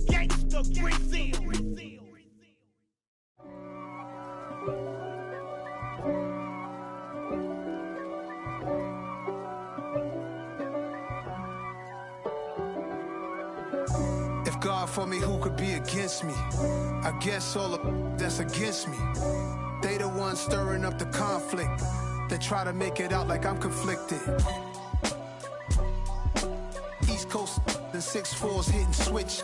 Gangsta Brazil. If God for me, who could be against me? I guess all the that's against me. They the ones stirring up the conflict. They try to make it out like I'm conflicted. East Coast and 6'4's hitting switch.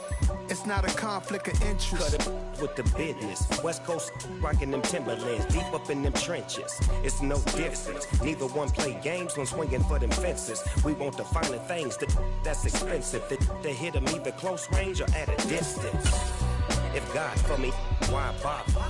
It's not a conflict of interest. Cut it with the business. West Coast rocking them Timberlands, deep up in them trenches. It's no difference. Neither one play games when swinging for them fences. We want the finer things that's expensive. They hit them either close range or at a distance. If God for me, why bother?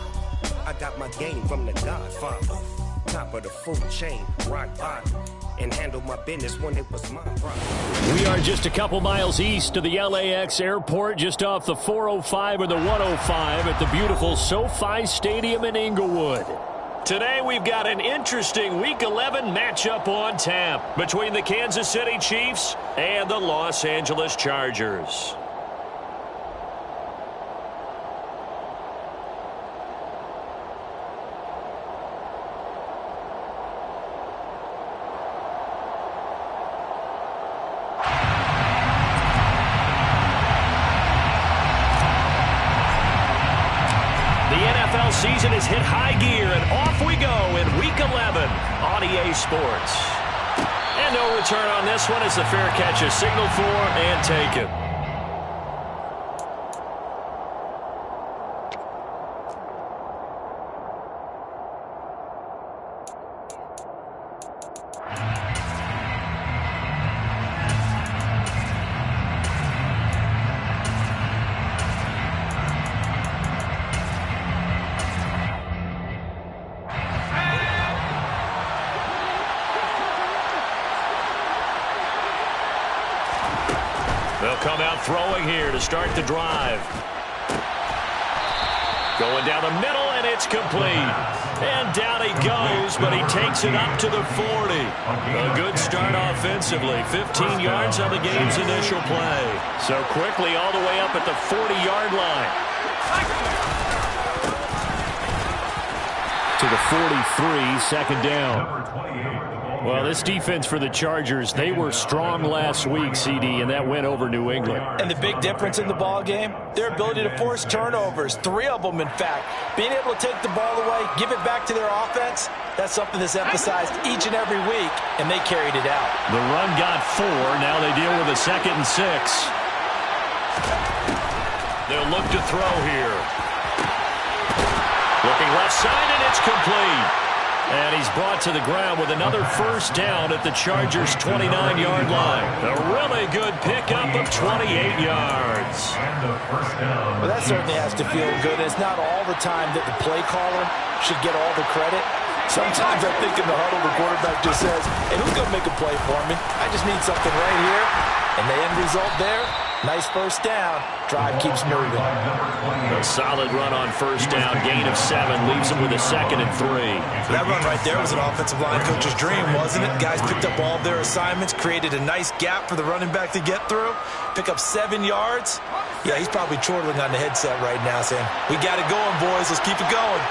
I got my game from the Godfather. Top of the food chain, rock bottom. And handle my business when it was my problem. We are just a couple miles east of the LAX airport, just off the 405 or the 105 at the beautiful SoFi Stadium in Inglewood. Today we've got an interesting Week 11 matchup on tap between the Kansas City Chiefs and the Los Angeles Chargers. Season has hit high gear, and off we go in Week 11 on EA Sports. And no return on this one as the fair catch is signaled for and taken. They'll come out throwing here to start the drive. Going down the middle, and it's complete. And down he goes, but he takes it up to the 40. A good start offensively. 15 yards on the game's initial play. So quickly all the way up at the 40-yard line. To the 43, second down. Well, this defense for the Chargers, they were strong last week, CD, and that went over New England. And the big difference in the ball game, their ability to force turnovers, 3 of them, in fact. Being able to take the ball away, give it back to their offense, that's something that's emphasized each and every week, and they carried it out. The run got 4. Now they deal with a 2nd and 6. They'll look to throw here. Looking left side, and it's complete. And he's brought to the ground with another first down at the Chargers' 29-yard line. A really good pickup of 28 yards. Well, that certainly has to feel good. It's not all the time that the play caller should get all the credit. Sometimes I think in the huddle, the quarterback just says, hey, who's going to make a play for me? I just need something right here. And the end result there, nice first down. Drive keeps moving. A solid run on first down. Gain of 7 leaves him with a 2nd and 3. That run right there was an offensive line coach's dream, wasn't it? Guys picked up all of their assignments, created a nice gap for the running back to get through, pick up 7 yards. Yeah, he's probably chortling on the headset right now saying, we got it going, boys. Let's keep it going.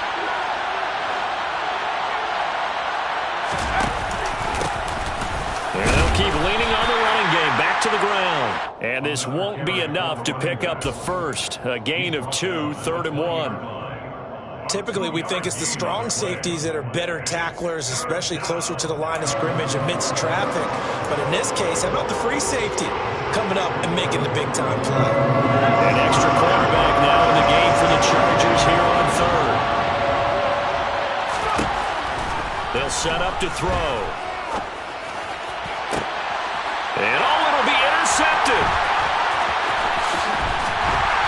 And they'll keep leaning on the running game. Back to the ground. And this won't be enough to pick up the first. A gain of 2, 3rd and 1. Typically, we think it's the strong safeties that are better tacklers, especially closer to the line of scrimmage amidst traffic. But in this case, how about the free safety coming up and making the big-time play? An extra quarterback now in the game for the Chargers here on 3rd. They'll set up to throw. And it'll be intercepted.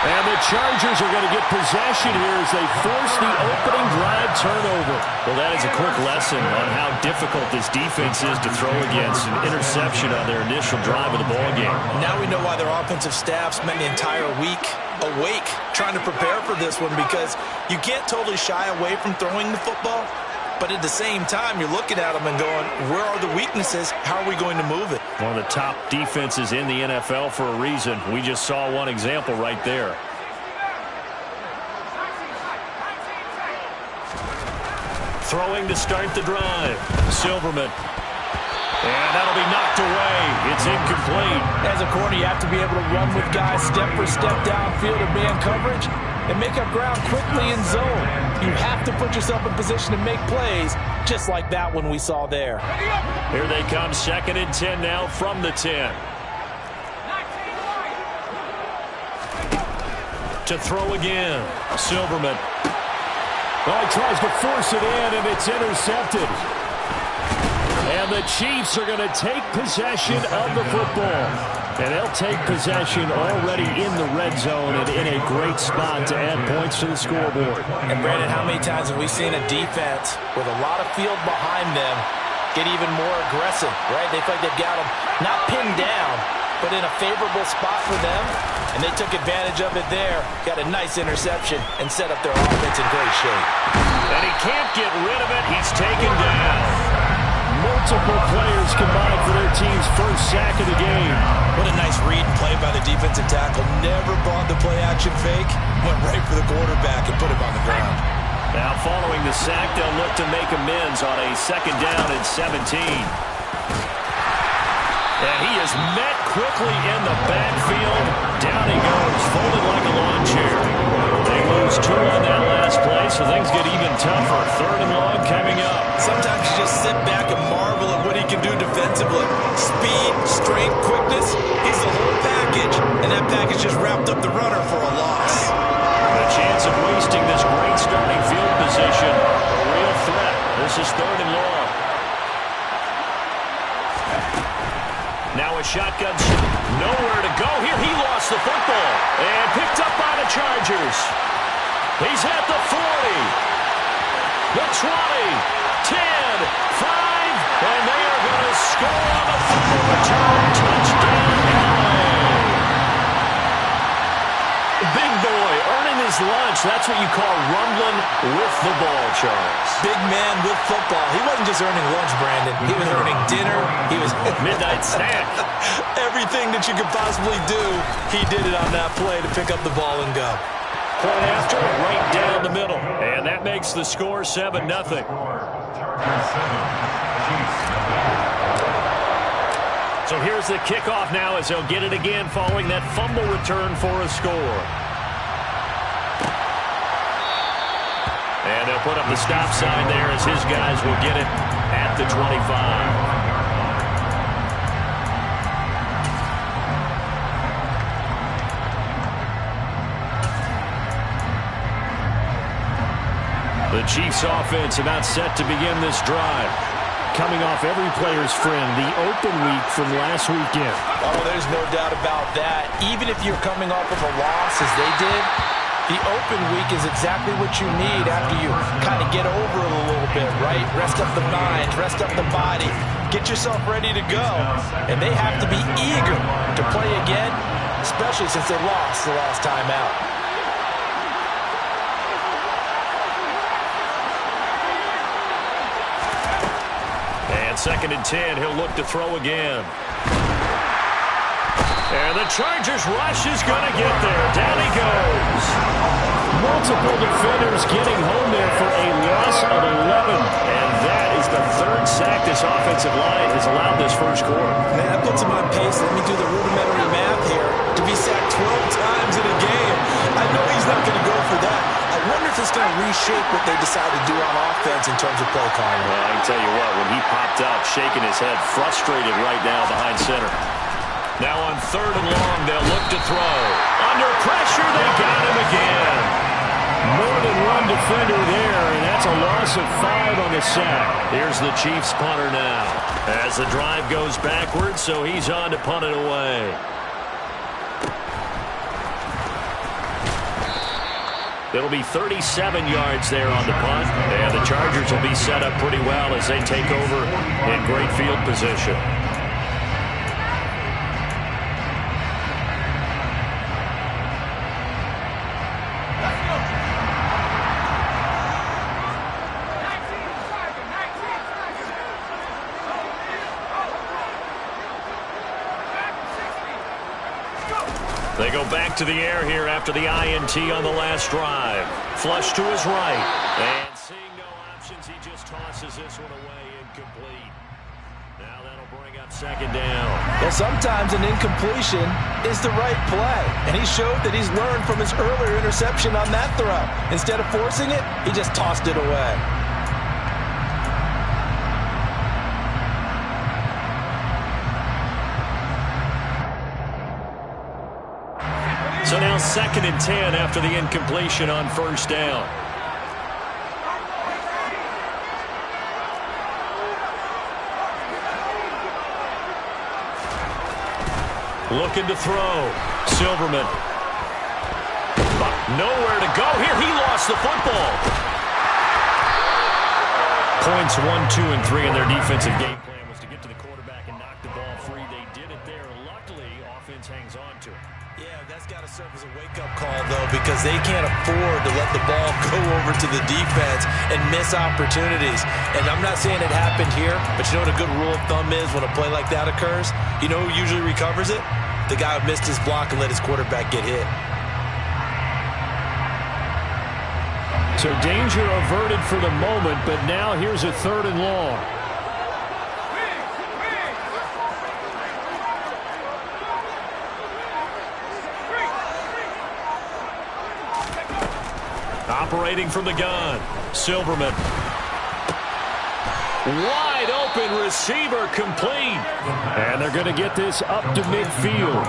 And the Chargers are going to get possession here as they force the opening drive turnover. Well, that is a quick lesson on how difficult this defense is to throw against. An interception on their initial drive of the ballgame. Now we know why their offensive staff spent the entire week awake trying to prepare for this one, because you can't totally shy away from throwing the football. But at the same time, you're looking at them and going, where are the weaknesses? How are we going to move it? One of the top defenses in the NFL for a reason. We just saw one example right there. Throwing to start the drive. Silverman. And that'll be knocked away. It's incomplete. As a corner, you have to be able to run with guys step for step downfield in man coverage and make up ground quickly in zone. You have to put yourself in position to make plays, just like that one we saw there. Here they come, 2nd and 10 now from the 10. To throw again. Silverman. Oh, he tries to force it in, and it's intercepted. And the Chiefs are going to take possession of the football. And they'll take possession already in the red zone and in a great spot to add points to the scoreboard. And, Brandon, how many times have we seen a defense with a lot of field behind them get even more aggressive, right? They feel like they've got them not pinned down, but in a favorable spot for them. And they took advantage of it there. Got a nice interception and set up their offense in great shape. And he can't get rid of it. He's taken down. Multiple players combined for their team's first sack of the game. What a nice read and play by the defensive tackle. Never brought the play-action fake. Went right for the quarterback and put him on the ground. Now following the sack, they'll look to make amends on a 2nd down and 17. And he is met quickly in the backfield. Down he goes, folded like a lawn chair. They lose 2 on that last play, so things get even tougher. 3rd and long coming up. Sometimes you just sit back and marvel at what he can do defensively. Speed, strength, quickness, he's the whole package. And that package just wrapped up the runner for a loss. A chance of wasting this great starting field position. A real threat. This is 3rd and long. Now a shotgun. Nowhere to go here. He lost the football. And picked up by the Chargers. He's at the 40. The 20. 10. 5. And they are going to score on the fumble return. Touchdown, LA. Big boy earning his lunch. That's what you call rumbling with the ball, Charles. Big man with football. He wasn't just earning lunch, Brandon. He was earning dinner. He was midnight snack. Everything that you could possibly do, he did it on that play to pick up the ball and go. Point after, right down the middle. And that makes the score 7-0. So here's the kickoff now as they'll get it again following that fumble return for a score. And they'll put up the stop sign there as his guys will get it at the 25. The Chiefs offense about set to begin this drive. Coming off every player's friend, the open week from last weekend. Oh, there's no doubt about that. Even if you're coming off of a loss as they did, the open week is exactly what you need after you kind of get over it a little bit, right? Rest up the mind, rest up the body, get yourself ready to go. And they have to be eager to play again, especially since they lost the last time out. And 2nd and 10, he'll look to throw again. And the Chargers rush is going to get there. Down he goes. Multiple defenders getting home there for a loss of 11. And that is the 3rd sack this offensive line has allowed this first quarter. Man, that puts him on pace. Let me do the rudimentary math here. To be sacked 12 times in a game. I know he's not going to go for that. I wonder if it's going to reshape what they decide to do on offense in terms of play calling. Well, I can tell you what, when he popped up, shaking his head, frustrated right now behind center. Now on 3rd and long, they'll look to throw. Under pressure, they got him again. More than one defender there, and that's a loss of 5 on the sack. Here's the Chiefs punter now. As the drive goes backwards, so he's on to punt it away. It'll be 37 yards there on the punt, and the Chargers will be set up pretty well as they take over in great field position. They go back to the air here after the INT on the last drive. Flush to his right. And seeing no options, he just tosses this one away incomplete. Now that'll bring up second down. Well, sometimes an incompletion is the right play. And he showed that he's learned from his earlier interception on that throw. Instead of forcing it, he just tossed it away. So now 2nd and 10 after the incompletion on first down. Looking to throw. Silverman. Nowhere to go here. He lost the football. Points 1, 2, and 3 in their defensive game plan was to get to the quarterback and knock the ball free. They did it there. Luckily, offense hangs on to it. Yeah, that's got to serve as a wake-up call, though, because they can't afford to let the ball go over to the defense and miss opportunities. And I'm not saying it happened here, but you know what a good rule of thumb is when a play like that occurs? You know who usually recovers it? The guy who missed his block and let his quarterback get hit. So danger averted for the moment, but now here's a 3rd and long. Operating from the gun, Silverman. Wide open receiver complete. And they're going to get this up to midfield.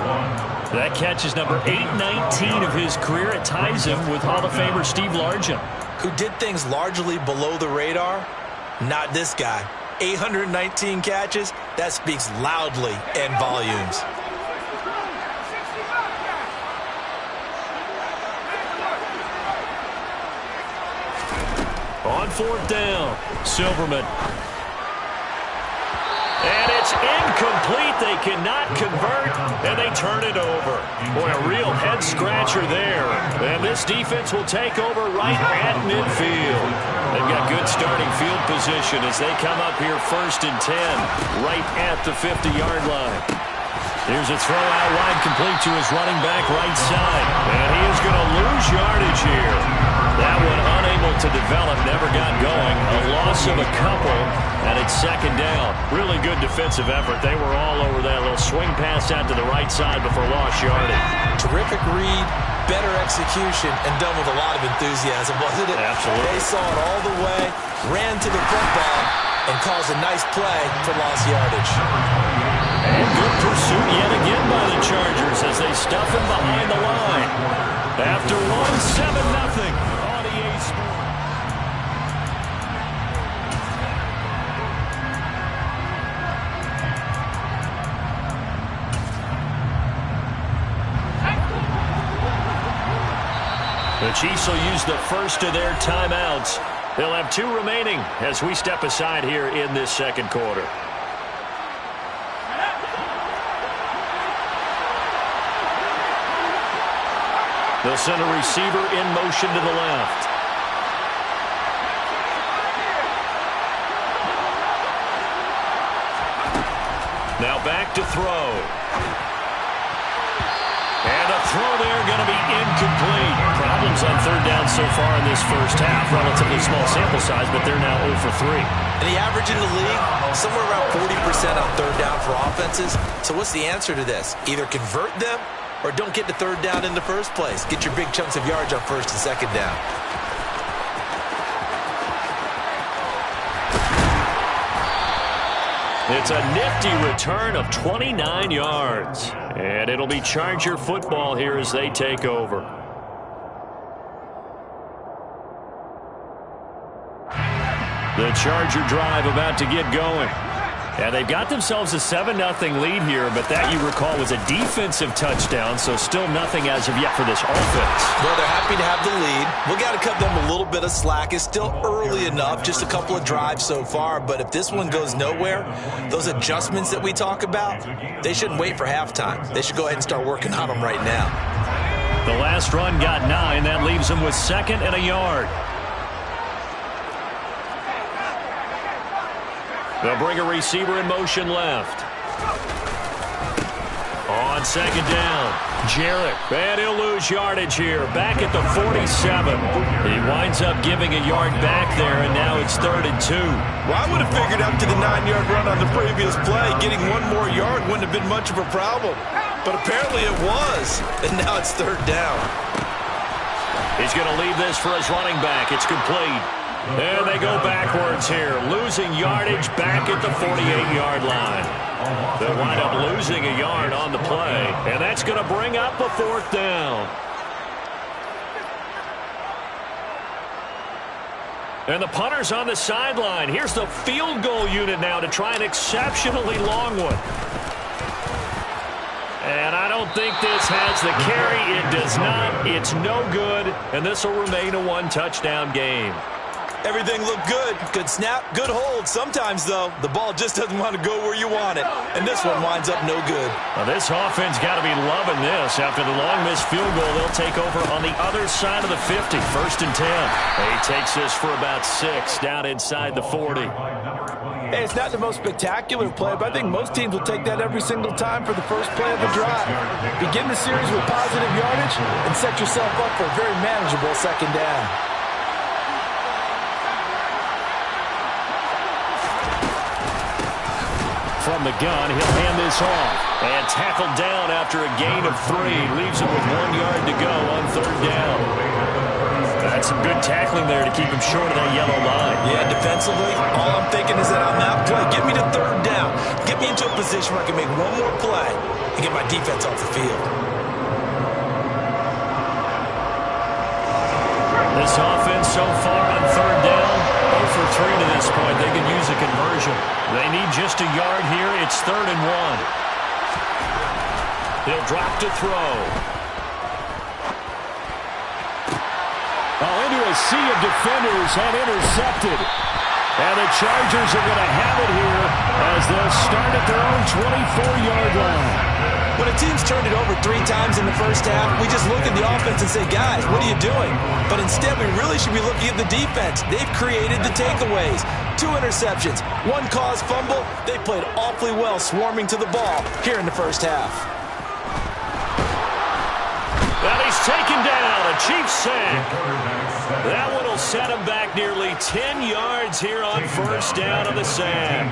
That catch is number 819 of his career. It ties him with Hall of Famer Steve Largent. Who did things largely below the radar? Not this guy. 819 catches, that speaks loudly in volumes. On 4th down, Silverman. And it's incomplete. They cannot convert, and they turn it over. Boy, a real head-scratcher there. And this defense will take over right at midfield. They've got good starting field position as they come up here 1st and 10, right at the 50-yard line. Here's a throw out wide complete to his running back right side. And he is going to lose yardage here. That one unable to develop, never got going. A loss of a couple, and it's 2nd down. Really good defensive effort. They were all over that little swing pass out to the right side before lost yardage. Terrific read, better execution, and done with a lot of enthusiasm, wasn't it? Absolutely. They saw it all the way, ran to the football, and caused a nice play for lost yardage. And good pursuit yet again by the Chargers as they stuff him behind the line. After one, 7-0. The Chiefs will use the first of their timeouts. They'll have 2 remaining as we step aside here in this 2nd quarter. They'll send a receiver in motion to the left. Now back to throw. And a throw there going to be incomplete. Problems on 3rd down so far in this first half. Relatively small sample size, but they're now 0 for 3. And the average in the league, somewhere around 40% on 3rd down for offenses. So what's the answer to this? Either convert them or don't get to 3rd down in the first place. Get your big chunks of yards on 1st and 2nd down. It's a nifty return of 29 yards. And it'll be Charger football here as they take over. The Charger drive about to get going. And they've got themselves a 7-0 lead here, but that, you recall, was a defensive touchdown, so still nothing as of yet for this offense. Well, they're happy to have the lead. We've got to cut them a little bit of slack. It's still early enough, just a couple of drives so far, but if this one goes nowhere, those adjustments that we talk about, they shouldn't wait for halftime. They should go ahead and start working on them right now. The last run got 9. That leaves them with 2nd and a yard. They'll bring a receiver in motion left. On On second down, Jarrett. And he'll lose yardage here. Back at the 47. He winds up giving a yard back there, and now it's 3rd and 2. Well, I would have figured after the 9-yard run on the previous play, getting one more yard wouldn't have been much of a problem. But apparently it was, and now it's 3rd down. He's going to leave this for his running back. It's complete. And they go backwards here, losing yardage back at the 48-yard line. They'll wind up losing a yard on the play, and that's going to bring up a 4th down. And the punter's on the sideline. Here's the field goal unit now to try an exceptionally long one. And I don't think this has the carry. It does not. It's no good, and this will remain a 1-touchdown game. Everything looked good. Good snap, good hold. Sometimes, though, the ball just doesn't want to go where you want it. And this one winds up no good. Now, this offense got to be loving this. After the long missed field goal, they'll take over on the other side of the 50. 1st and 10. He takes this for about 6 down inside the 40. Hey, it's not the most spectacular play, but I think most teams will take that every single time for the first play of the drive. Begin the series with positive yardage and set yourself up for a very manageable 2nd down. From the gun, he'll hand this off. And tackled down after a gain of 3. Leaves him with 1 yard to go on 3rd down. That's some good tackling there to keep him short of that yellow line. Yeah, defensively, all I'm thinking is that on that play, get me to 3rd down. Get me into a position where I can make one more play and get my defense off the field. This offense so far on 3rd down, 0 for 3 to this point. They can use a conversion. They need just a yard here. It's 3rd and 1. He'll drop to throw. Into a sea of defenders and intercepted. And the Chargers are going to have it here as they'll start at their own 24-yard line. When a team's turned it over 3 times in the first half, we just look at the offense and say, guys, what are you doing? But instead, we really should be looking at the defense. They've created the takeaways. 2 interceptions, 1 caused fumble. They played awfully well swarming to the ball here in the first half. And he's taken down, a Chiefs sack. That one will set him back nearly 10 yards here on 1st down on the sack.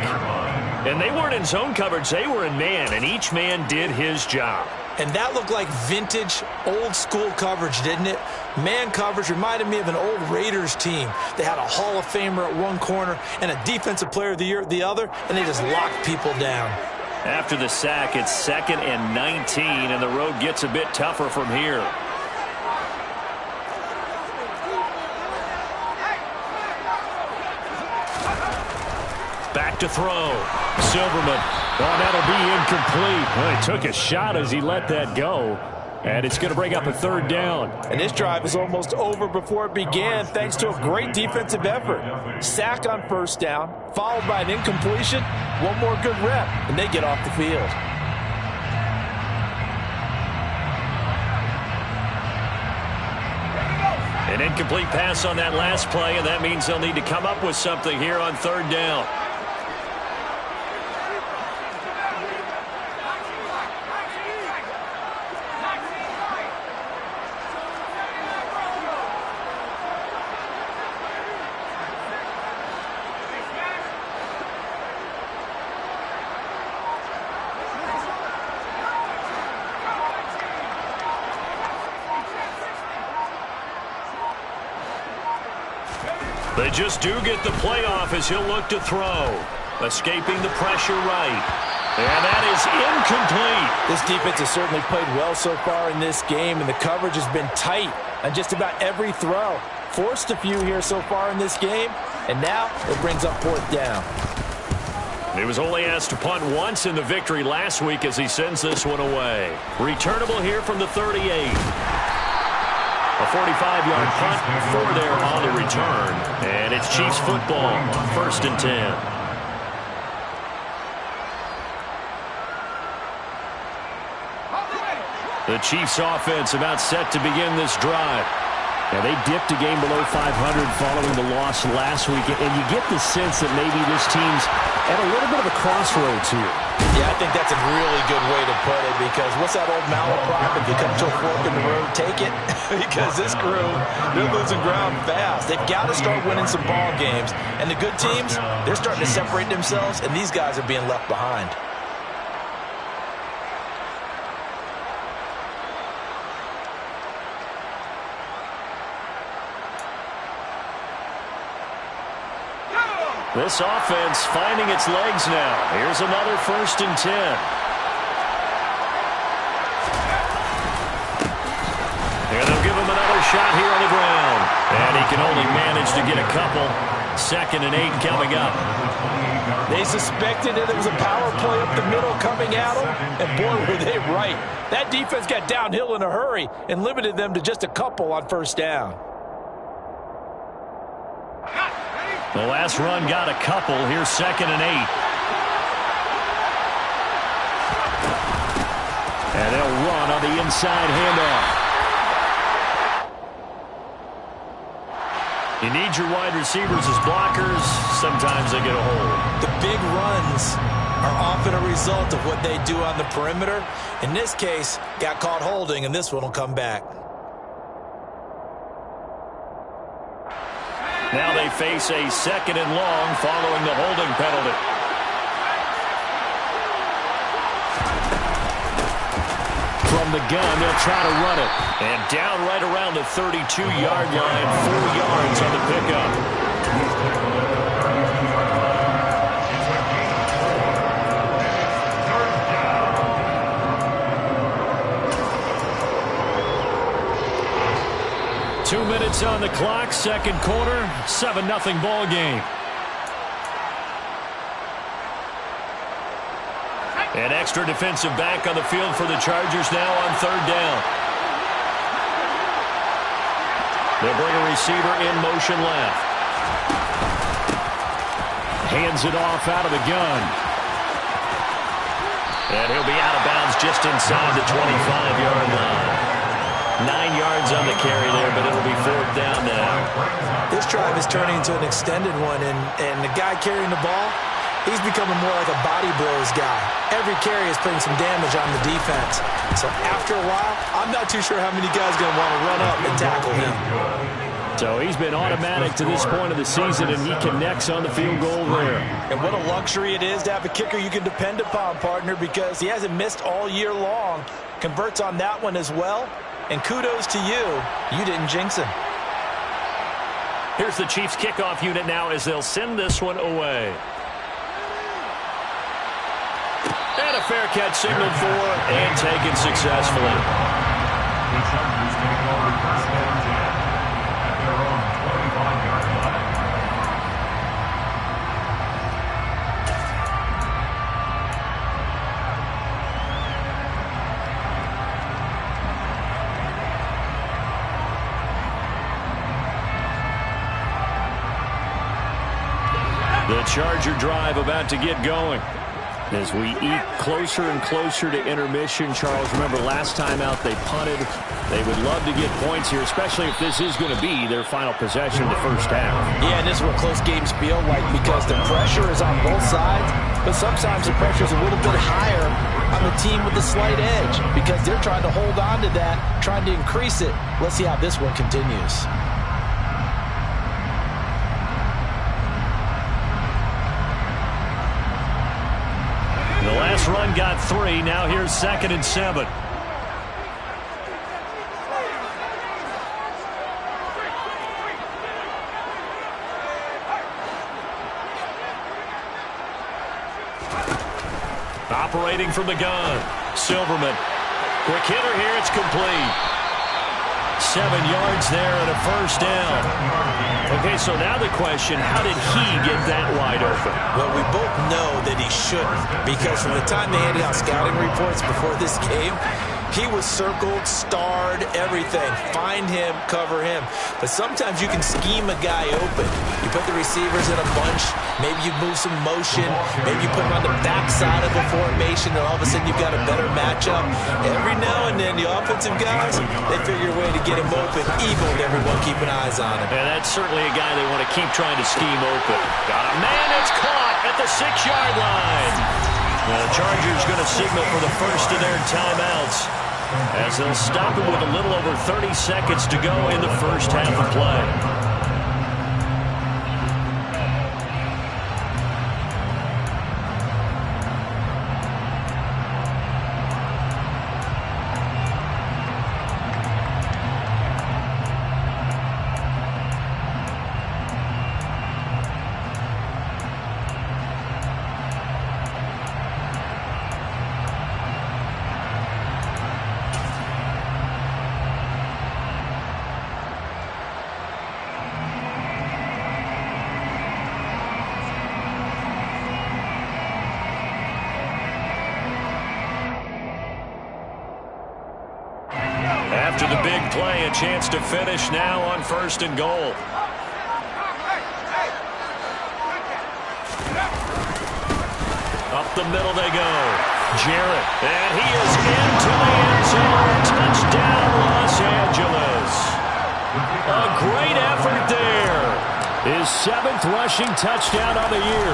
And they weren't in zone coverage, they were in man, and each man did his job. And that looked like vintage, old-school coverage, didn't it? Man coverage reminded me of an old Raiders team. They had a Hall of Famer at one corner and a Defensive Player of the Year at the other, and they just locked people down. After the sack, it's 2nd and 19, and the road gets a bit tougher from here. Back to throw. Silverman. Oh, that'll be incomplete. Well, he took a shot as he let that go. And it's going to bring up a 3rd down. And this drive is almost over before it began thanks to a great defensive effort. Sack on 1st down, followed by an incompletion. One more good rep, and they get off the field. An incomplete pass on that last play, and that means they'll need to come up with something here on 3rd down. They just do get the play off as he'll look to throw. Escaping the pressure right. And that is incomplete. This defense has certainly played well so far in this game, and the coverage has been tight on just about every throw. Forced a few here so far in this game, and now it brings up 4th down. He was only asked to punt once in the victory last week as he sends this one away. Returnable here from the 38. A 45-yard punt, 4 there on the return. And it's Chiefs football, 1st and 10. The Chiefs offense about set to begin this drive. Yeah, they dipped a game below 500 following the loss last week, and you get the sense that maybe this team's at a little bit of a crossroads here. Yeah, I think that's a really good way to put it, because what's that old malaprop? If you come to a fork in the road, take it. Because this crew, they're losing ground fast. They've got to start winning some ball games. And the good teams, they're starting to separate themselves, and these guys are being left behind. This offense finding its legs now. Here's another 1st and 10. And they'll give him another shot here on the ground. And he can only manage to get a couple. 2nd and 8 coming up. They suspected that it was a power play up the middle coming at them, and boy, were they right. That defense got downhill in a hurry and limited them to just a couple on 1st down. The last run got a couple. Here's 2nd and 8. And they'll run on the inside handoff. You need your wide receivers as blockers. Sometimes they get a hold. The big runs are often a result of what they do on the perimeter. In this case, got caught holding, and this one will come back. Now they face a 2nd and long following the holding penalty. From the gun, they'll try to run it. And down right around the 32-yard line, 4 yards on the pickup. 2 minutes on the clock, 2nd quarter, 7-0 ball game. An extra defensive back on the field for the Chargers now on 3rd down. They'll bring a receiver in motion left. Hands it off out of the gun. And he'll be out of bounds just inside the 25-yard line. 9 yards on the carry there, but it'll be 4th down now. This drive is turning into an extended one, and the guy carrying the ball, he's becoming more like a body blows guy. Every carry is putting some damage on the defense. So after a while, I'm not too sure how many guys are going to want to run up and tackle him. So he's been automatic to this point of the season, and he connects on the field goal there. And what a luxury it is to have a kicker you can depend upon, partner, because he hasn't missed all year long. Converts on that one as well. And kudos to you. You didn't jinx him. Here's the Chiefs kickoff unit now as they'll send this one away. And a fair catch signaled for and taken successfully. The Chargers take over 1st and 10 at their own 25-yard line. The Charger drive about to get going. As we eke closer and closer to intermission, Charles, remember last time out they punted. They would love to get points here, especially if this is going to be their final possession of the 1st half. Yeah, and this is what close games feel like, because the pressure is on both sides, but sometimes the pressure is a little bit higher on the team with the slight edge because they're trying to hold on to that, trying to increase it. Let's see how this one continues. The last run got 3. Now here's 2nd and 7. Operating from the gun. Silverman. Quick hitter here. It's complete. 7 yards there and a 1st down. Okay, so now the question, how did he get that wide open? Well, we both know that he shouldn't, because from the time they handed out scouting reports before this game, He was circled, starred, everything. Find him, cover him. But sometimes you can scheme a guy open. You put the receivers in a bunch. Maybe you move some motion. Maybe you put him on the backside of a formation, and all of a sudden you've got a better matchup. Every now and then, the offensive guys, they figure a way to get him open, even with everyone keeping eyes on him. And that's certainly a guy they want to keep trying to scheme open. Got a man that's caught at the 6-yard line. The Chargers going to signal for the first of their timeouts, as they'll stop him with a little over 30 seconds to go in the first half of play. After the big play, a chance to finish now on 1st and goal. Up the middle they go. Jarrett, and he is into the end zone. Touchdown, Los Angeles. A great effort there. His 7th rushing touchdown of the year.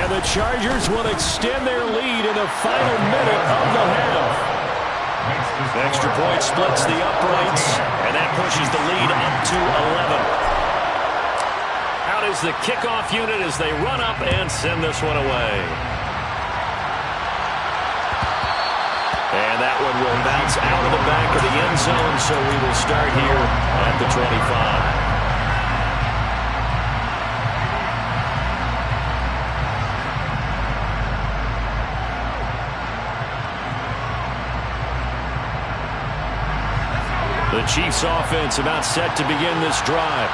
And the Chargers will extend their lead in the final minute of the half. Extra point splits the uprights, and that pushes the lead up to 11. Out is the kickoff unit as they run up and send this one away. And that one will bounce out of the back of the end zone, so we will start here at the 25. The Chiefs offense about set to begin this drive.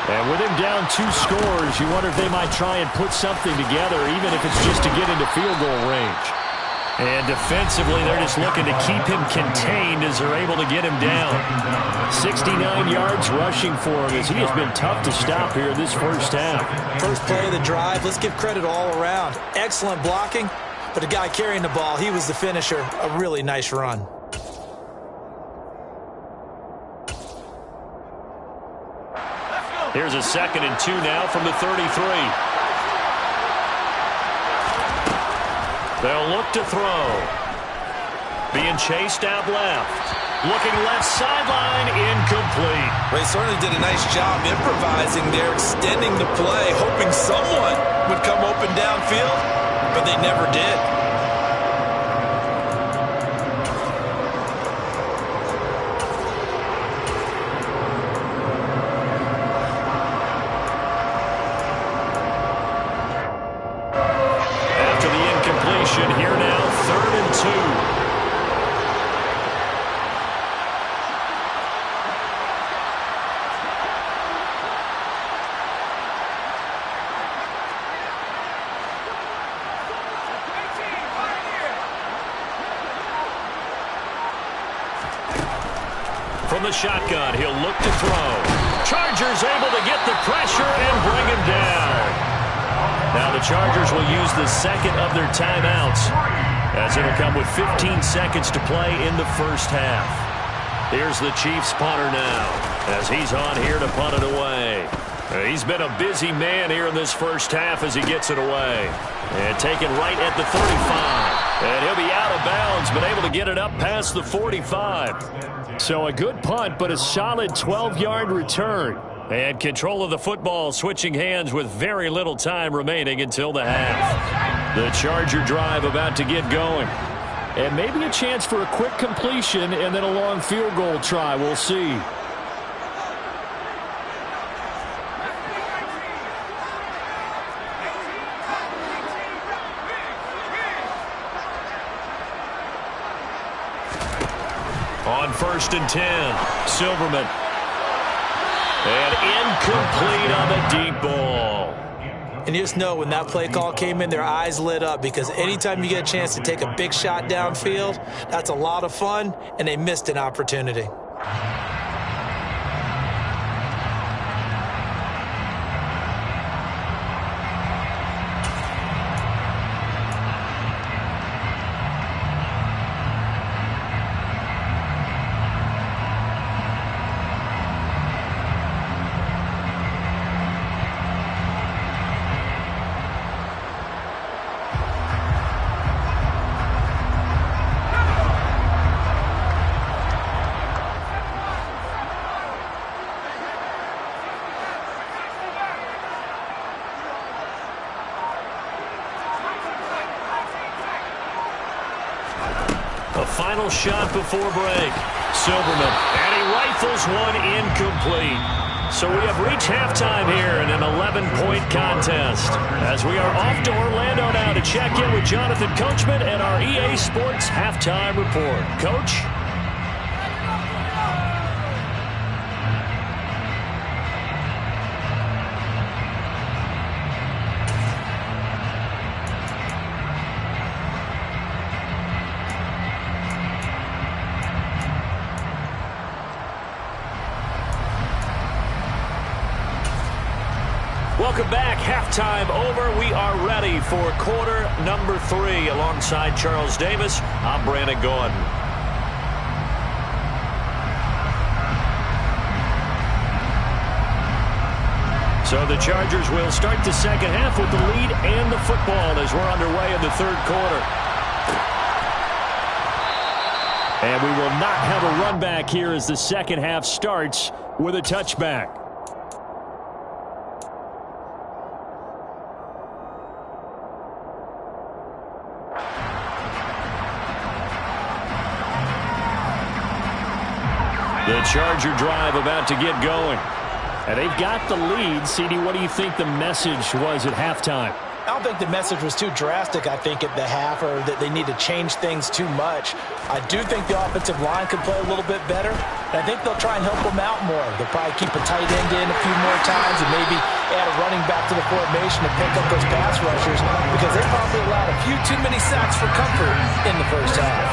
And with him down 2 scores, you wonder if they might try and put something together, even if it's just to get into field goal range. And defensively, they're just looking to keep him contained as they're able to get him down. 69 yards rushing for him, as he has been tough to stop here this first half. First play of the drive, let's give credit all around. Excellent blocking, but the guy carrying the ball, he was the finisher. A really nice run. Here's a 2nd and 2 now from the 33. They'll look to throw. Being chased out left. Looking left sideline, incomplete. Well, he certainly did a nice job improvising there, extending the play, hoping someone would come open downfield, but they never did. Here now, 3rd and 2. From the shotgun, he'll look to throw. Chargers able to get the pressure and bring him down. Now the Chargers will use the 2nd of their timeouts, as it'll come with 15 seconds to play in the first half. Here's the Chiefs punter now, as he's on here to punt it away. He's been a busy man here in this first half as he gets it away. And taken right at the 35. And he'll be out of bounds, but able to get it up past the 45. So a good punt, but a solid 12-yard return. And control of the football switching hands with very little time remaining until the half. The Charger drive about to get going. And maybe a chance for a quick completion and then a long field goal try. We'll see. On 1st and 10, Silverman. And incomplete on the deep ball. And you just know when that play call came in, their eyes lit up, because anytime you get a chance to take a big shot downfield, that's a lot of fun, and they missed an opportunity. A final shot before break. Silverman, and he rifles one incomplete. So we have reached halftime here in an 11-point contest. As we are off to Orlando now to check in with Jonathan Coachman and our EA Sports Halftime Report. Coach? Welcome back. Halftime over. We are ready for quarter number 3. Alongside Charles Davis, I'm Brandon Gaudin. So the Chargers will start the second half with the lead and the football as we're underway in the third quarter. And we will not have a run back here as the second half starts with a touchback. The Charger drive about to get going. And they've got the lead. CD, what do you think the message was at halftime? I don't think the message was too drastic, I think, at the half, or that they need to change things too much. I do think the offensive line could play a little bit better. And I think they'll try and help them out more. They'll probably keep a tight end in a few more times and maybe add a running back to the formation to pick up those pass rushers, because they probably allowed a few too many sacks for comfort in the first half.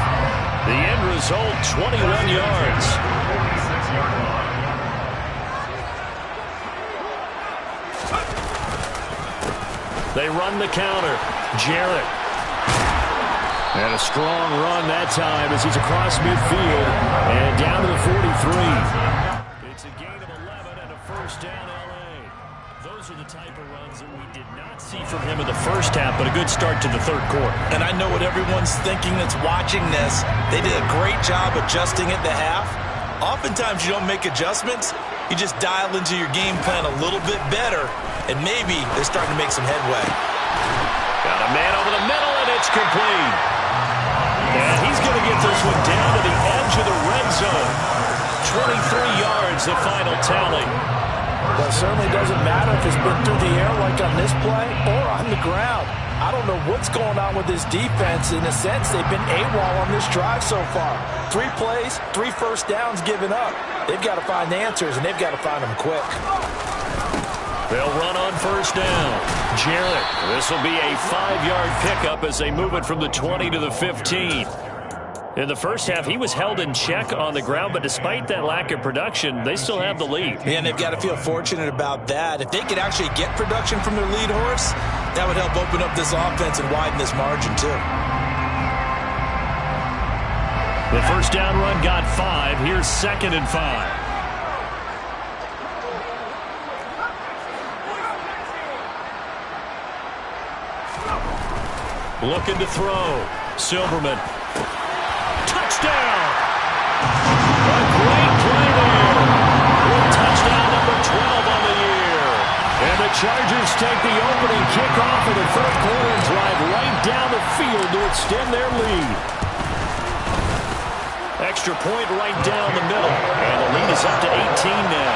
The end result, 21 yards. 46-yard line. They run the counter. Jarrett. And a strong run that time as he's across midfield and down to the 43. It's a gain of 11 and a first down, L.A. Those are the type of runs that we did not see from him in the first half, but a good start to the third quarter. And I know what everyone's thinking that's watching this. They did a great job adjusting at the half. Oftentimes you don't make adjustments. You just dial into your game plan a little bit better, and maybe they're starting to make some headway. Got a man over the middle, and it's complete. And he's going to get this one down to the edge of the red zone. 23 yards, the final tally. Well, it certainly doesn't matter if it's been through the air like on this play or on the ground. I don't know what's going on with this defense. In a sense, they've been AWOL on this drive so far. 3 plays, 3 first downs given up. They've got to find answers, and they've got to find them quick. They'll run on first down. Jarrett. This will be a 5-yard pickup as they move it from the 20 to the 15. In the first half, he was held in check on the ground, but despite that lack of production, they still have the lead. Yeah, and they've got to feel fortunate about that. If they could actually get production from their lead horse, that would help open up this offense and widen this margin too. The first down run got 5. Here's 2nd and 5. Looking to throw. Silverman. Touchdown! A great play there. With touchdown number 12 on the year. And the Chargers take the opening kickoff of the third quarter and drive right down the field to extend their lead. Extra point right down the middle. And the lead is up to 18 now.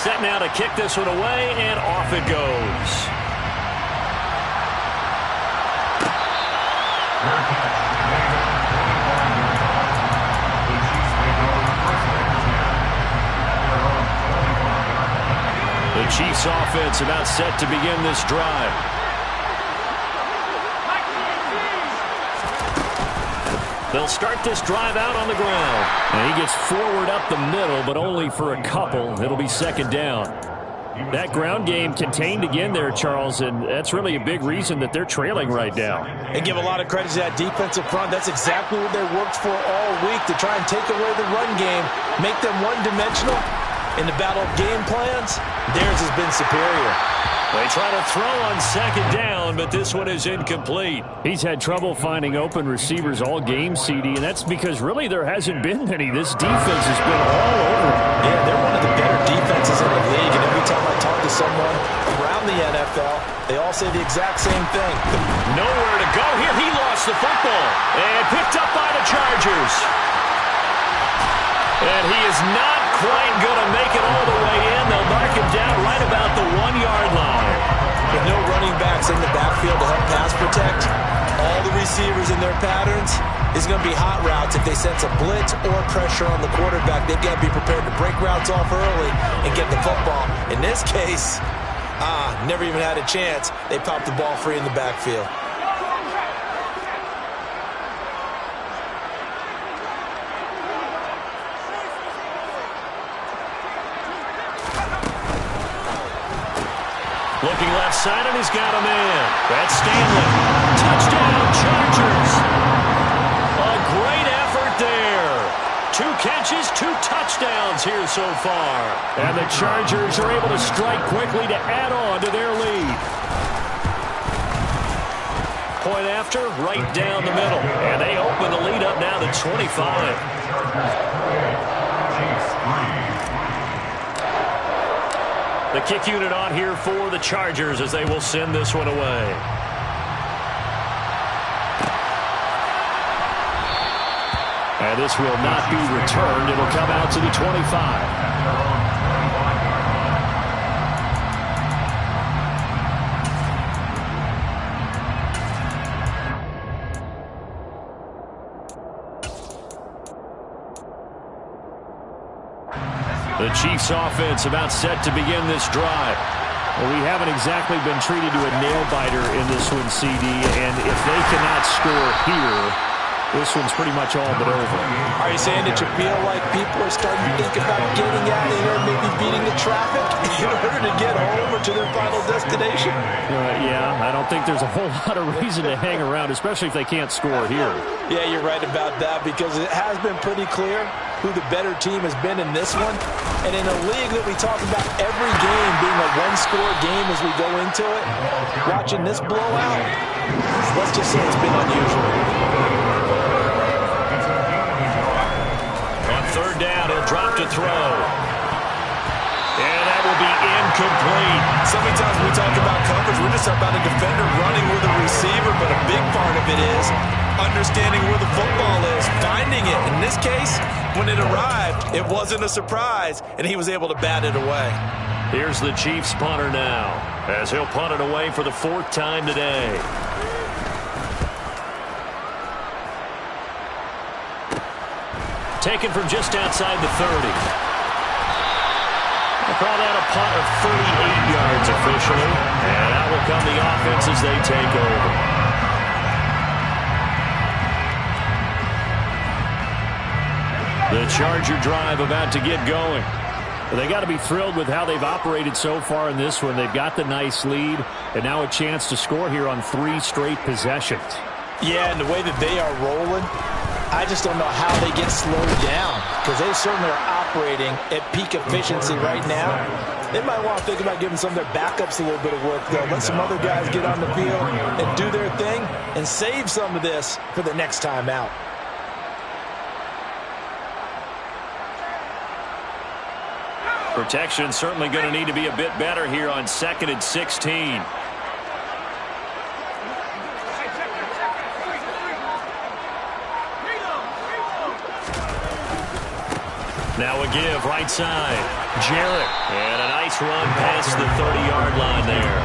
Set now to kick this one away, and off it goes. Fair catch. The Chiefs may go Chiefs offense about set to begin this drive. They'll start this drive out on the ground. And he gets forward up the middle, but only for a couple. It'll be second down. That ground game contained again there, Charles, and that's really a big reason that they're trailing right now. And give a lot of credit to that defensive front. That's exactly what they worked for all week, to try and take away the run game, make them one-dimensional. In the battle of game plans, theirs has been superior. They try to throw on second down, but this one is incomplete. He's had trouble finding open receivers all game, CD, and that's because really there hasn't been many. This defense has been all over. Yeah, they're one of the better defenses in the league, and every time I talk to someone around the NFL, they all say the exact same thing. Nowhere to go here. He lost the football and picked up by the Chargers. And he is not quite going to make it all the way in. They'll mark him down right about the 1-yard line. With no running backs in the backfield to help pass protect, all the receivers in their patterns is going to be hot routes. If they sense a blitz or pressure on the quarterback, they've got to be prepared to break routes off early and get the football. In this case, never even had a chance. They popped the ball free in the backfield. Looking left side, and he's got a man. That's Stanley. Touchdown, Chargers. A great effort there. 2 catches, 2 touchdowns here so far. And the Chargers are able to strike quickly to add on to their lead. Point after, right down the middle. And they open the lead up now to 25. The kick unit on here for the Chargers as they will send this one away. And this will not be returned. It'll come out to the 25. The Chiefs offense about set to begin this drive. Well, we haven't exactly been treated to a nail-biter in this one, CD, and if they cannot score here, this one's pretty much all but over. Are you saying that you feel like people are starting to think about getting out of here, maybe beating the traffic in order to get home or to their final destination? Yeah, I don't think there's a whole lot of reason to hang around, especially if they can't score here. Yeah, you're right about that, because it has been pretty clear who the better team has been in this one. And in a league that we talk about every game being a one-score game as we go into it, watching this blowout, let's just say it's been unusual. On third down, he'll drop to throw. And that will be incomplete. So many times when we talk about coverage, we're just about a defender running with a receiver, but a big part of it is understanding where the football is, finding it. In this case, when it arrived, it wasn't a surprise, and he was able to bat it away. Here's the Chiefs punter now, as he'll punt it away for the 4th time today. Taken from just outside the 30. They'll call that a punt of 38 yards officially, and that will come the offense as they take over. The Charger drive about to get going. They got to be thrilled with how they've operated so far in this one. They've got the nice lead, and now a chance to score here on 3 straight possessions. Yeah, and the way that they are rolling, I just don't know how they get slowed down, because they certainly are operating at peak efficiency right now. They might want to think about giving some of their backups a little bit of work, though. Let some other guys get on the field and do their thing and save some of this for the next time out. Protection certainly going to need to be a bit better here on 2nd and 16. Now a give right side. Jarrett. And a nice run past the 30-yard line there.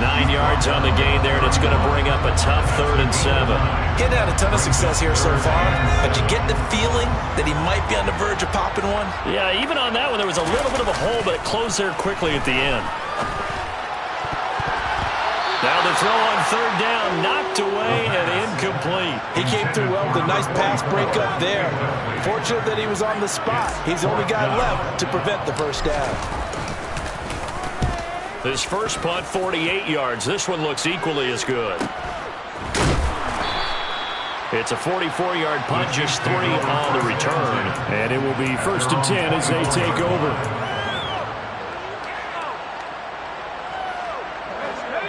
9 yards on the gain there, and it's going to bring up a tough 3rd and 7. Getting had a ton of success here so far, but you get the feeling that he might be on the verge of popping one. Yeah, even on that one, there was a little bit of a hole, but it closed there quickly at the end. Now the throw on 3rd down, knocked away and incomplete. He came through well with a nice pass breakup there. Fortunate that he was on the spot. He's the only guy left to prevent the first down. This first punt, 48 yards. This one looks equally as good. It's a 44-yard punt, just 3 on the return. And it will be 1st and 10 as they take over.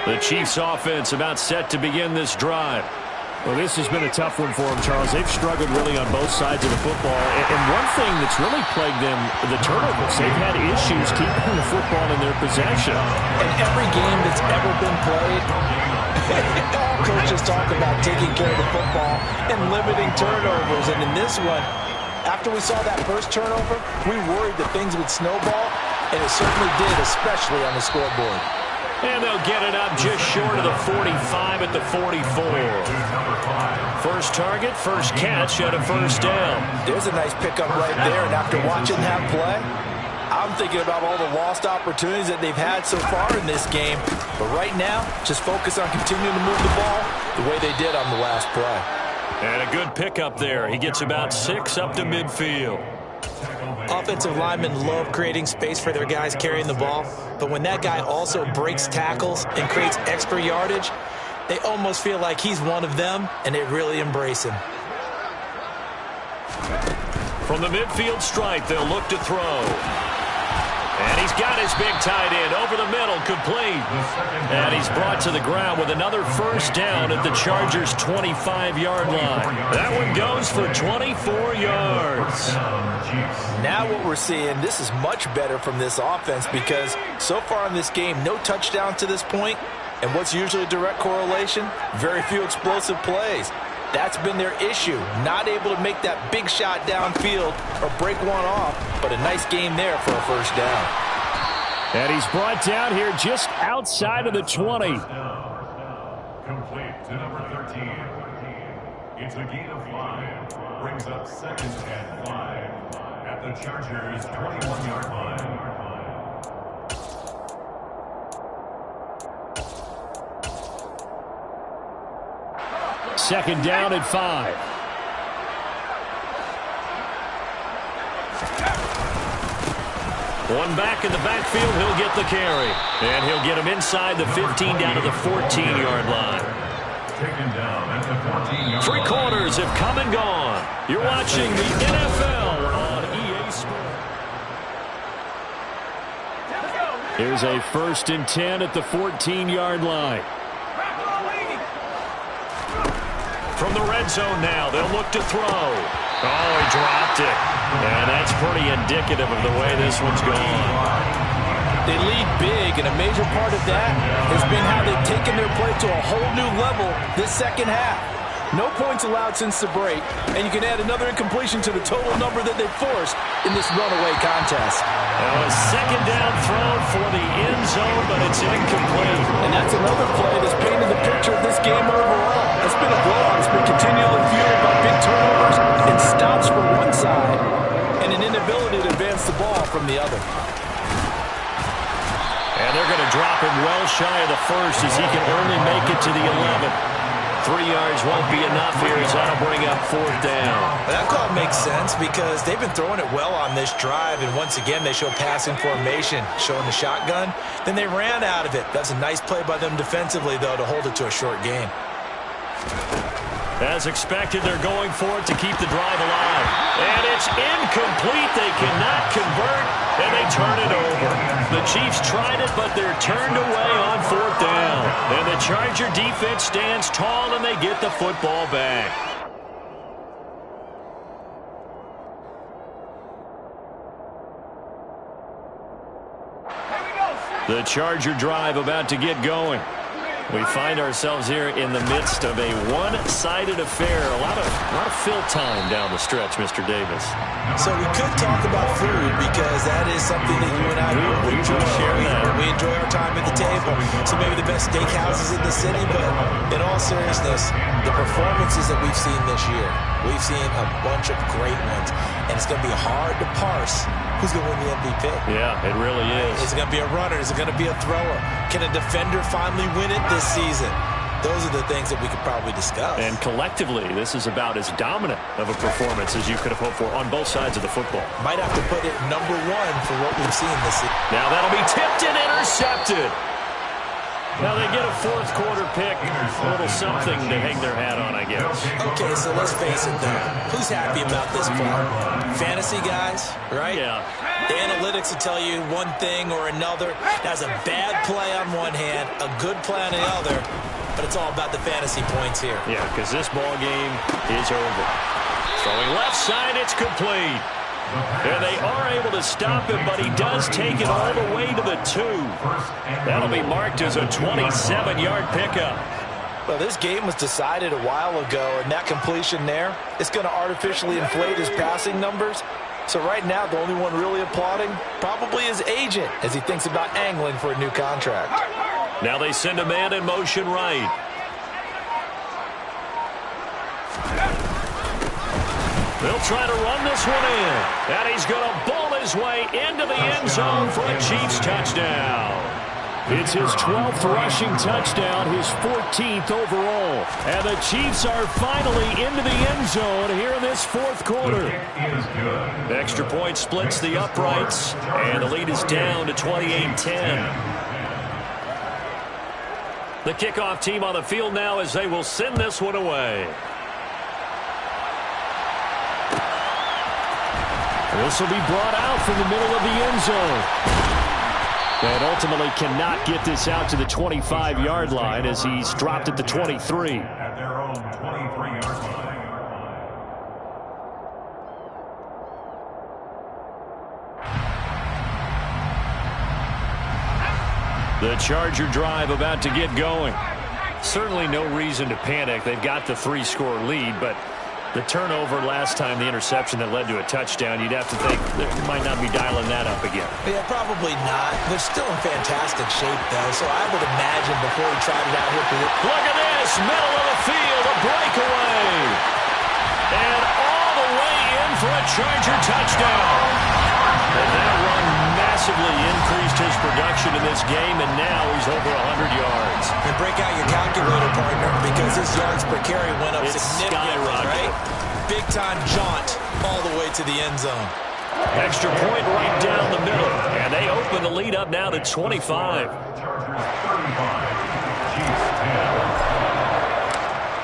The Chiefs offense about set to begin this drive. Well, this has been a tough one for them, Charles. They've struggled really on both sides of the football. And one thing that's really plagued them, the turnovers. They've had issues keeping the football in their possession. In every game that's ever been played, all coaches talk about taking care of the football and limiting turnovers. And in this one, after we saw that first turnover, we worried that things would snowball, and it certainly did, especially on the scoreboard. And they'll get it up just short of the 45 at the 44. First target, first catch at a 1st down. There's a nice pickup right there, and after watching that play, I'm thinking about all the lost opportunities that they've had so far in this game. But right now, just focus on continuing to move the ball the way they did on the last play. And a good pickup there. He gets about 6 up to midfield. Offensive linemen love creating space for their guys carrying the ball, but when that guy also breaks tackles and creates extra yardage, they almost feel like he's one of them, and they really embrace him. From the midfield stripe, they'll look to throw. And he's got his big tight end over the middle, complete. And he's brought to the ground with another 1st down at the Chargers' 25-yard line. That one goes for 24 yards. Now what we're seeing, this is much better from this offense because so far in this game, no touchdown to this point. And what's usually a direct correlation? Very few explosive plays. That's been their issue, not able to make that big shot downfield or break one off, but a nice game there for a 1st down. And he's brought down here just outside of the 20. Complete to number 13. It's a gain of 5. Brings up 2nd and 5 at the Chargers' 21-yard line. Second down at 5. One back in the backfield, he'll get the carry. And he'll get him inside the 15 down to the 14-yard line. Taken down at the 14-yard line. 3 quarters have come and gone. You're watching the NFL on EA Sports. Here's a 1st and 10 at the 14-yard line. From the red zone now, they'll look to throw. Oh, he dropped it. And that's pretty indicative of the way this one's gone. They lead big, and a major part of that has been how they've taken their play to a whole new level this second half. No points allowed since the break, and you can add another incompletion to the total number that they've forced in this runaway contest. Now a 2nd down throw for the end zone, but it's incomplete. And that's another play that's painted the picture of this game overall. It's been a blowout. It's been continually fueled by big turnovers and stops from one side and an inability to advance the ball from the other. And they're going to drop him well shy of the 1st as he can only make it to the 11th. 3 yards won't be enough here as that'll bring up 4th down. That call makes sense because they've been throwing it well on this drive, and once again they show passing formation, showing the shotgun. Then they ran out of it. That's a nice play by them defensively, though, to hold it to a short gain. As expected, they're going for it to keep the drive alive. And it's incomplete. They cannot convert, and they turn it over. The Chiefs tried it, but they're turned away on 4th down. And the Charger defense stands tall, and they get the football back. The Charger drive about to get going. We find ourselves here in the midst of a one-sided affair. A lot of fill time down the stretch, Mr. Davis. So we could talk about food because that is something that you and I we enjoy sharing that. We enjoy our time at the table. So maybe the best steakhouses in the city, but in all seriousness, the performances that we've seen this year, we've seen a bunch of great ones, and it's going to be hard to parse who's going to win the MVP. Yeah, it really is. Is it going to be a runner? Is it going to be a thrower? Can a defender finally win it this season? Those are the things that we could probably discuss. And collectively, this is about as dominant of a performance as you could have hoped for on both sides of the football. Might have to put it #1 for what we've seen this season. Now that'll be tipped and intercepted. Now they get a fourth quarter pick, a little something to hang their hat on, I guess. Okay, so let's face it, though. Who's happy about this play? Fantasy guys, right? Yeah. The analytics will tell you one thing or another. That's a bad play on one hand, a good play on the other, but it's all about the fantasy points here. Yeah, because this ball game is over. Throwing left side, it's complete. And they are able to stop him, but he does take it all the way to the 2. That'll be marked as a 27-yard pickup. Well, this game was decided a while ago, and that completion there, it's going to artificially inflate his passing numbers. So right now, the only one really applauding probably his agent as he thinks about angling for a new contract. Now they send a man in motion right. They'll try to run this one in. And he's going to ball his way into the end zone for a Chiefs touchdown. It's his 12th rushing touchdown, his 14th overall. And the Chiefs are finally into the end zone here in this fourth quarter. The extra point splits the uprights, and the lead is down to 28-10. The kickoff team on the field now as they will send this one away. This will be brought out from the middle of the end zone. And ultimately cannot get this out to the 25-yard line as he's dropped at the 23. At their own 23-yard line. The Charger drive about to get going. Certainly no reason to panic. They've got the 3-score lead, but the turnover last time, the interception that led to a touchdown, you'd have to think they might not be dialing that up again. Yeah, probably not. They're still in fantastic shape, though, so I would imagine before he tried it out here. Look at this, middle of the field, a breakaway. And all the way in for a Charger touchdown. And that run massively increased his production in this game, and now he's over 100 yards. And break out your calculator, partner, because his yards per carry went up significantly, right? Big-time jaunt all the way to the end zone. Extra point right down the middle, and they open the lead up now to 25.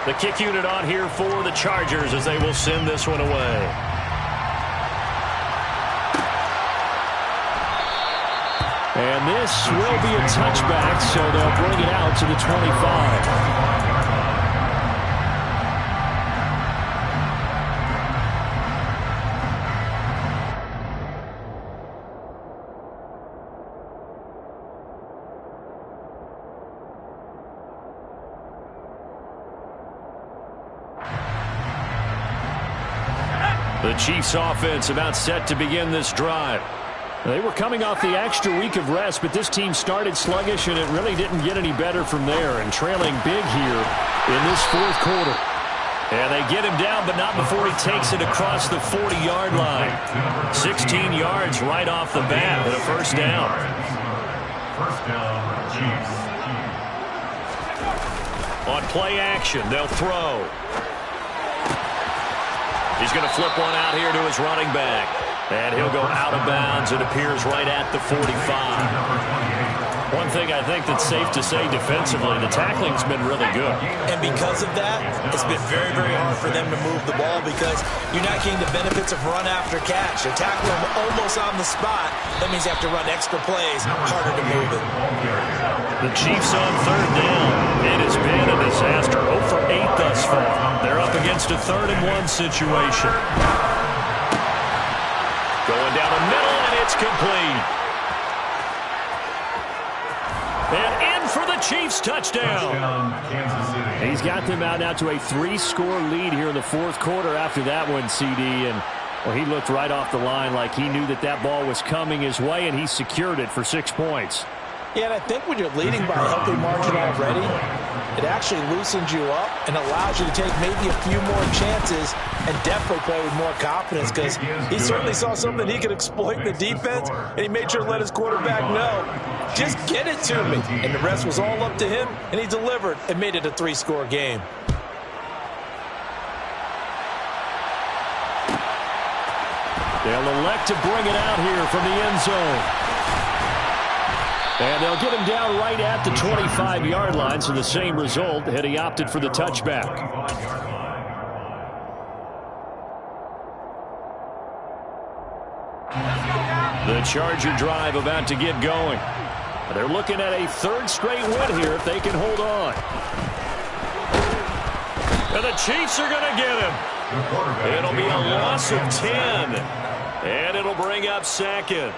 The kick unit on here for the Chargers as they will send this one away. And this will be a touchback, so they'll bring it out to the 25. The Chiefs offense about set to begin this drive. They were coming off the extra week of rest, but this team started sluggish, and it really didn't get any better from there, and trailing big here in this fourth quarter. And they get him down, but not before he takes it across the 40-yard line. 16 yards right off the bat and a first down. First down, Chiefs. On play action, they'll throw. He's going to flip one out here to his running back. And he'll go out of bounds. It appears right at the 45. One thing I think that's safe to say defensively, the tackling's been really good. And because of that, it's been very, very hard for them to move the ball because you're not getting the benefits of run after catch. You're tackling them almost on the spot. That means you have to run extra plays, harder to move it. The Chiefs on third down. It has been a disaster. 0 for 8 thus far. They're up against a 3rd-and-1 situation. Going down the middle, and it's complete. And in for the Chiefs touchdown. Kansas City. He's got them out now to a 3-score lead here in the fourth quarter after that one, CD. And well, he looked right off the line like he knew that ball was coming his way, and he secured it for 6 points. Yeah, and I think when you're leading by a healthy margin already, it actually loosens you up and allows you to take maybe a few more chances and definitely play with more confidence, because he certainly saw something he could exploit in the defense, and he made sure to let his quarterback know, just get it to me. And the rest was all up to him, and he delivered and made it a 3-score game. They'll elect to bring it out here from the end zone. And they'll get him down right at the 25-yard line, so the same result had he opted for the touchback. The Charger drive about to get going. They're looking at a 3rd straight win here if they can hold on. And the Chiefs are going to get him. It'll be a loss of 10. And it'll bring up 2nd.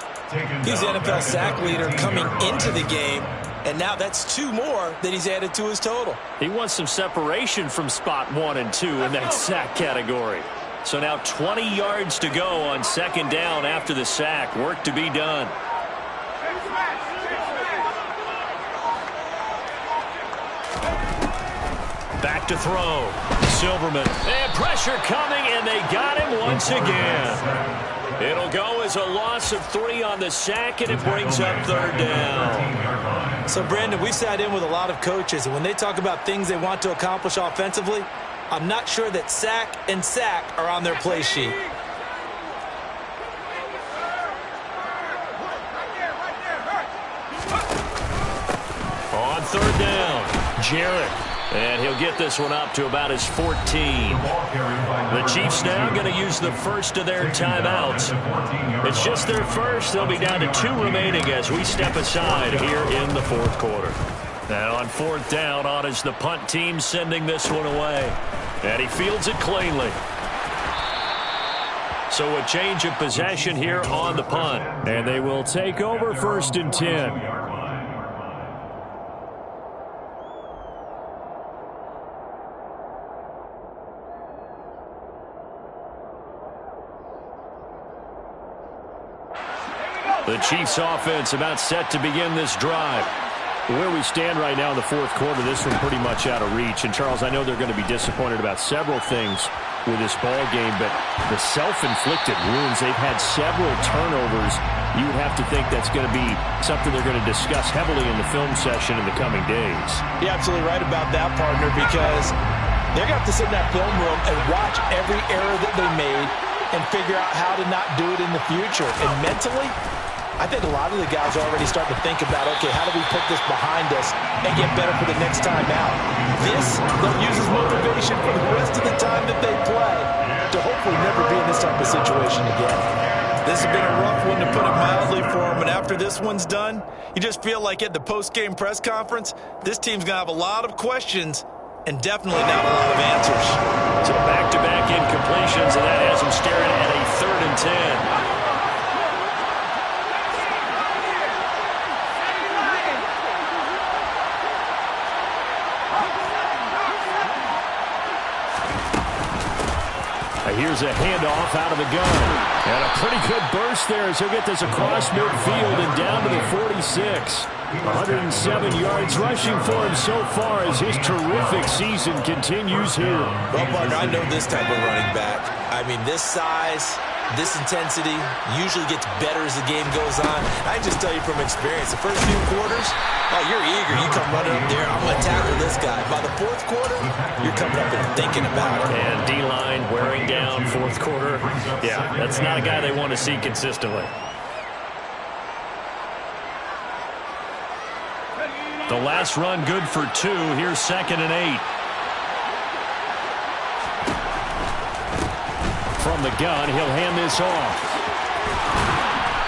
He's the NFL sack leader coming into the game, and now that's 2 more that he's added to his total. He wants some separation from spot 1 and 2 in that sack category. So now 20 yards to go on 2nd down after the sack. Work to be done. Back to throw. Silverman. And pressure coming, and they got him once again. It'll go as a loss of 3 on the sack, and it brings up 3rd down. So, Brandon, we sat in with a lot of coaches, and when they talk about things they want to accomplish offensively, I'm not sure that sack and sack are on their play sheet. On 3rd down, Jarrett. And he'll get this one up to about his 14. The Chiefs now going to use the first of their timeouts. It's just their first. They'll be down to 2 remaining as we step aside here in the 4th quarter. Now on 4th down, on is the punt team sending this one away. And he fields it cleanly. So a change of possession here on the punt. And they will take over 1st and 10. The Chiefs offense about set to begin this drive. Where we stand right now in the 4th quarter, this one pretty much out of reach. And, Charles, I know they're going to be disappointed about several things with this ball game, but the self-inflicted wounds, they've had several turnovers. You would have to think that's going to be something they're going to discuss heavily in the film session in the coming days. You're absolutely right about that, partner, because they're going to have to sit in that film room and watch every error that they made and figure out how to not do it in the future. And mentally, I think a lot of the guys are already starting to think about, okay, how do we put this behind us and get better for the next time out? This, they'll use as motivation for the rest of the time that they play to hopefully never be in this type of situation again. This has been a rough one, to put it mildly, for them. And after this one's done, you just feel like at the post-game press conference, this team's going to have a lot of questions and definitely not a lot of answers. So back-to-back incompletions, and that has them staring at a 3rd and 10. Here's a handoff out of the gun. And a pretty good burst there as he'll get this across midfield and down to the 46. 107 yards rushing for him so far as his terrific season continues here. Well, partner, I know this type of running back. I mean, this size, this intensity usually gets better as the game goes on. I just tell you from experience, the first few quarters, oh, you're eager. You come running up there, I'm going to tackle this guy. By the 4th quarter, you're coming up and thinking about it. And D-line wearing down 4th quarter. Yeah, that's not a guy they want to see consistently. The last run good for 2. Here's 2nd and 8. From the gun, he'll hand this off.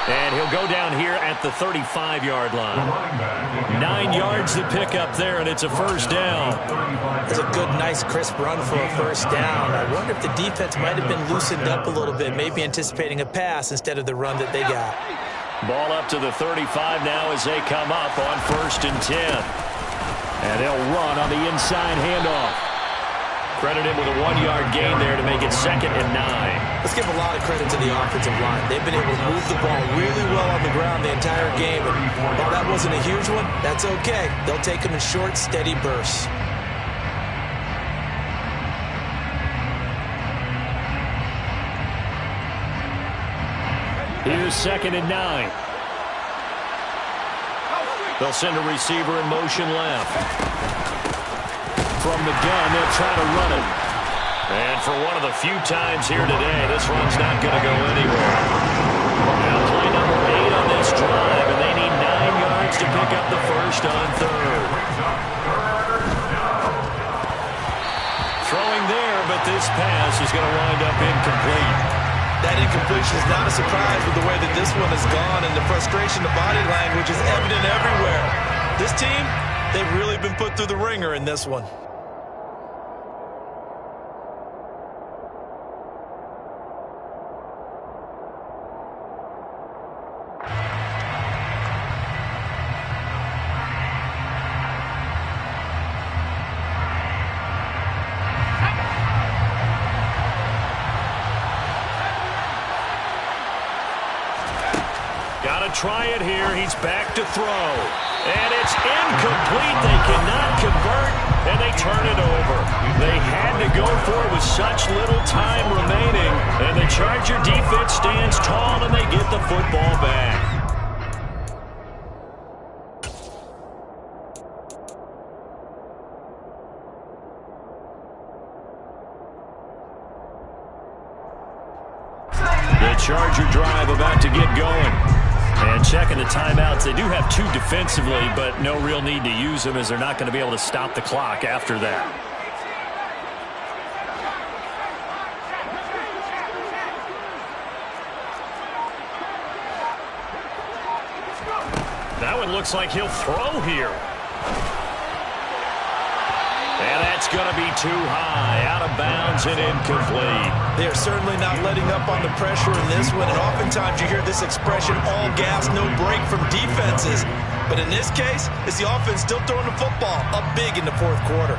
And he'll go down here at the 35-yard line. 9 yards to pick up there, and it's a 1st down. It's a good, nice, crisp run for a 1st down. I wonder if the defense might have been loosened up a little bit, maybe anticipating a pass instead of the run that they got. Ball up to the 35 now as they come up on 1st and 10. And they'll run on the inside handoff. Credit him with a 1-yard gain there to make it 2nd and 9. Let's give a lot of credit to the offensive line. They've been able to move the ball really well on the ground the entire game. And while that wasn't a huge one, that's okay. They'll take them in short, steady bursts. Here's 2nd and 9. They'll send a receiver in motion left. From the gun, they'll try to run it. And for one of the few times here today, this run's not going to go anywhere. Now play number 8 on this drive, and they need 9 yards to pick up the first on 3rd. Throwing there, but this pass is going to wind up incomplete. That incompletion is not a surprise with the way that this one has gone, and the frustration, the body language is evident everywhere. This team, they've really been put through the ringer in this one. Try it here. He's back to throw. And it's incomplete. They cannot convert, and they turn it over. They had to go for it with such little time remaining. And the Charger defense stands tall, and they get the football back. The Charger drive about to get going. And checking the timeouts, they do have 2 defensively, but no real need to use them as they're not going to be able to stop the clock after that. That one looks like he'll throw here. And that's going to be too high, out of bounds and incomplete. They are certainly not letting up on the pressure in this one, and oftentimes you hear this expression, all gas, no break from defenses. But in this case, it's the offense still throwing the football up big in the 4th quarter.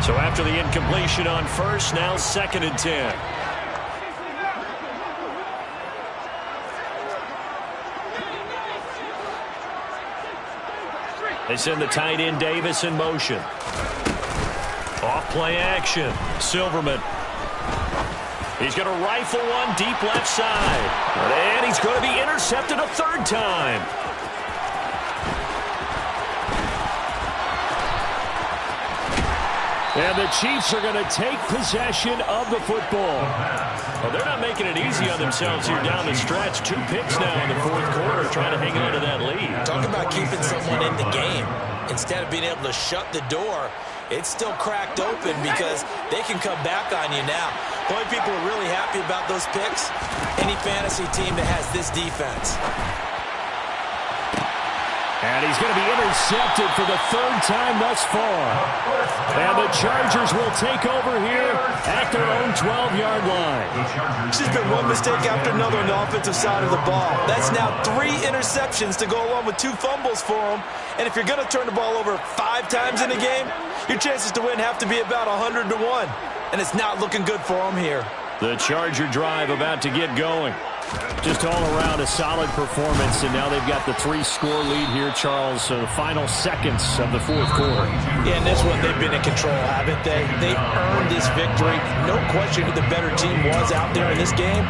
So after the incompletion on 1st, now 2nd and 10. They send the tight end Davis in motion. Off play action. Silverman. He's going to rifle one deep left side. And he's going to be intercepted a 3rd time. And the Chiefs are going to take possession of the football. Well, they're not making it easy on themselves here down the stretch. 2 picks now in the 4th quarter trying to hang on to that lead. Talk about keeping someone in the game. Instead of being able to shut the door, it's still cracked open because they can come back on you now. The only people who are really happy about those picks, any fantasy team that has this defense. And he's going to be intercepted for the 3rd time thus far. And the Chargers will take over here at their own 12-yard line. It's just been one mistake after another on the offensive side of the ball. That's now 3 interceptions to go along with 2 fumbles for them. And if you're going to turn the ball over 5 times in a game, your chances to win have to be about 100 to 1. And it's not looking good for them here. The Charger drive about to get going. Just all around a solid performance, and now they've got the 3-score lead here, Charles. So the final seconds of the 4th quarter. Yeah, in this one, they've been in control, haven't they? They earned this victory. No question who the better team was out there in this game.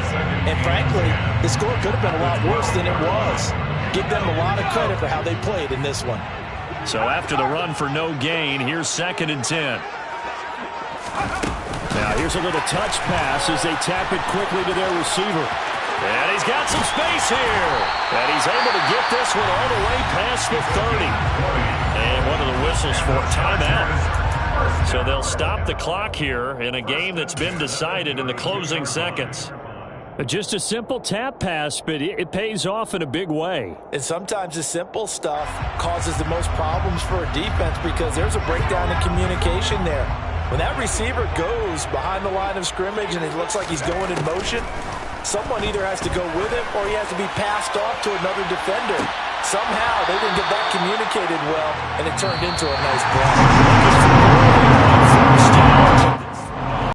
And frankly, the score could have been a lot worse than it was. Give them a lot of credit for how they played in this one. So after the run for no gain, here's 2nd and 10. Now here's a little touch pass as they tap it quickly to their receiver. And he's got some space here. And he's able to get this one all the way past the 30. And one of the whistles for timeout. So they'll stop the clock here in a game that's been decided in the closing seconds. Just a simple tap pass, but it pays off in a big way. And sometimes the simple stuff causes the most problems for a defense because there's a breakdown in communication there. When that receiver goes behind the line of scrimmage and it looks like he's going in motion, someone either has to go with him or he has to be passed off to another defender. Somehow they didn't get that communicated well, and it turned into a nice play.